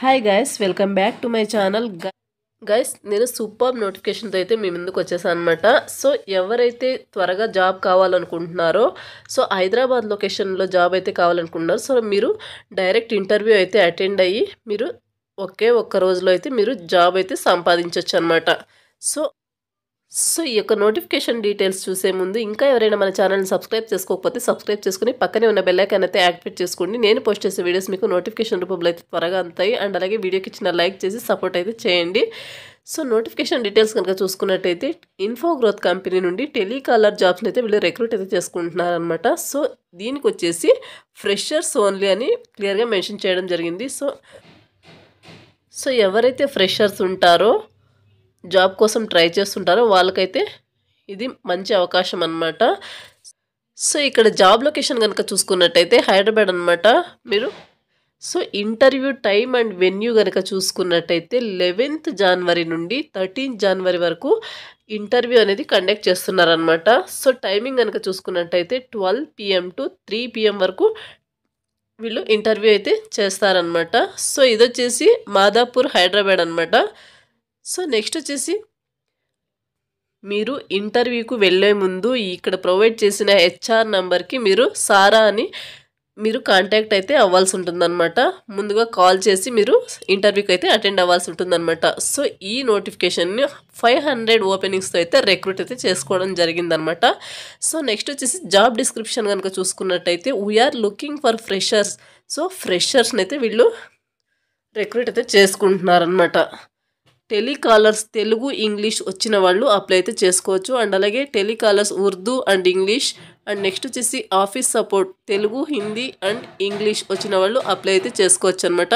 Hi guys, welcome back to my channel. Guys, నేను super నోటిఫికేషన్తో అయితే మీ ముందుకు వచ్చేసాను అనమాట. సో ఎవరైతే త్వరగా జాబ్ కావాలనుకుంటున్నారో, సో హైదరాబాద్ లొకేషన్లో జాబ్ అయితే కావాలనుకుంటున్నారు. సో మీరు డైరెక్ట్ ఇంటర్వ్యూ అయితే అటెండ్ అయ్యి మీరు ఒక్క రోజులో అయితే మీరు జాబ్ అయితే సంపాదించవచ్చు అనమాట. సో ఈ యొక్క నోటిఫికేషన్ డీటెయిల్స్ చూసే ముందు ఇంకా ఎవరైనా మన ఛానల్ని సబ్స్క్రైబ్ చేసుకోకపోతే సబ్స్క్రైబ్ చేసుకుని పక్కనే ఉన్న బెల్ ఐకాన్ అయితే యాక్టివేట్ చేసుకోండి. నేను పోస్ట్ చేసే వీడియోస్ మీకు నోటిఫికేషన్ రూపంలో అయితే త్వరగా అందుతాయి. అండ్ అలాగే వీడియోకి ఇచ్చిన లైక్ చేసి సపోర్ట్ అయితే చేయండి. సో నోటిఫికేషన్ డీటెయిల్స్ కనుక చూసుకున్నట్టయితే ఇన్ఫో గ్రోత్ కంపెనీ నుండి టెలికాలర్ జాబ్స్ని అయితే వీళ్ళు రిక్రూట్ అయితే చేసుకుంటున్నారనమాట. సో దీనికి వచ్చేసి ఫ్రెషర్స్ ఓన్లీ అని క్లియర్గా మెన్షన్ చేయడం జరిగింది. సో ఎవరైతే ఫ్రెషర్స్ ఉంటారో, జాబ్ కోసం ట్రై చేస్తుంటారో వాళ్ళకైతే ఇది మంచి అవకాశం అన్నమాట. సో ఇక్కడ జాబ్ లొకేషన్ కనుక చూసుకున్నట్టయితే హైదరాబాద్ అనమాట. మీరు so interview time and venue కనుక చూసుకున్నట్టయితే 11th జనవరి నుండి 13th జనవరి వరకు ఇంటర్వ్యూ అనేది కండక్ట్ చేస్తున్నారనమాట. సో టైమింగ్ కనుక చూసుకున్నట్టయితే 12 PM to 3 PM వరకు వీళ్ళు ఇంటర్వ్యూ అయితే చేస్తారనమాట. సో ఇది వచ్చేసి మాదాపూర్ హైదరాబాద్ అనమాట. సో నెక్స్ట్ వచ్చేసి మీరు ఇంటర్వ్యూకు వెళ్ళే ముందు ఇక్కడ ప్రొవైడ్ చేసిన హెచ్ఆర్ నెంబర్కి మీరు సారా అని మీరు కాంటాక్ట్ అయితే అవ్వాల్సి ఉంటుందన్నమాట. ముందుగా కాల్ చేసి మీరు ఇంటర్వ్యూకి అయితే అటెండ్ అవ్వాల్సి ఉంటుందన్నమాట. సో ఈ నోటిఫికేషన్ని 500 ఓపెనింగ్స్తో అయితే రిక్రూట్ అయితే చేసుకోవడం జరిగిందనమాట. సో నెక్స్ట్ వచ్చేసి జాబ్ డిస్క్రిప్షన్ కనుక చూసుకున్నట్టయితే we're looking for freshers. So ఫ్రెషర్స్ని అయితే వీళ్ళు రిక్రూట్ అయితే చేసుకుంటున్నారనమాట. టెలికాలర్స్ తెలుగు ఇంగ్లీష్ వచ్చిన వాళ్ళు అప్లై అయితే చేసుకోవచ్చు. అండ్ అలాగే telecallers Urdu and English and next వచ్చేసి office support Telugu Hindi and English వచ్చిన వాళ్ళు అప్లై అయితే చేసుకోవచ్చు అనమాట.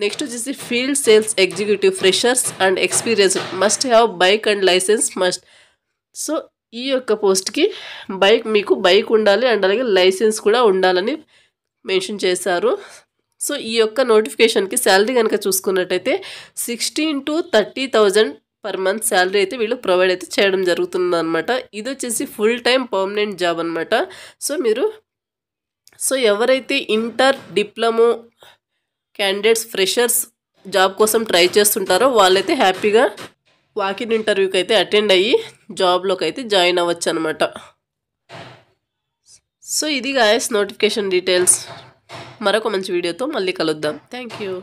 నెక్స్ట్ వచ్చేసి field sales executive freshers and experience must have bike and licence must. So ఈ యొక్క పోస్ట్కి మీకు బైక్ ఉండాలి అండ్ అలాగే లైసెన్స్ కూడా ఉండాలని మెన్షన్ చేశారు. సో ఈ యొక్క నోటిఫికేషన్కి శాలరీ కనుక చూసుకున్నట్టయితే 16,000 to 30,000 పర్ మంత్ శాలరీ అయితే వీళ్ళు ప్రొవైడ్ అయితే చేయడం జరుగుతుందన్నమాట. ఇది వచ్చేసి ఫుల్ టైం పర్మనెంట్ జాబ్ అనమాట. సో ఎవరైతే inter diploma candidates freshers job కోసం ట్రై చేస్తుంటారో వాళ్ళైతే హ్యాపీగా వాకిన్ ఇంటర్వ్యూకి అయితే అటెండ్ అయ్యి జాబ్లోకి అయితే జాయిన్ అవ్వచ్చు అనమాట. సో ఇది గాయస్ నోటిఫికేషన్ డీటెయిల్స్. మరొక మంచి వీడియోతో మళ్ళీ కలుద్దాం. Thank you.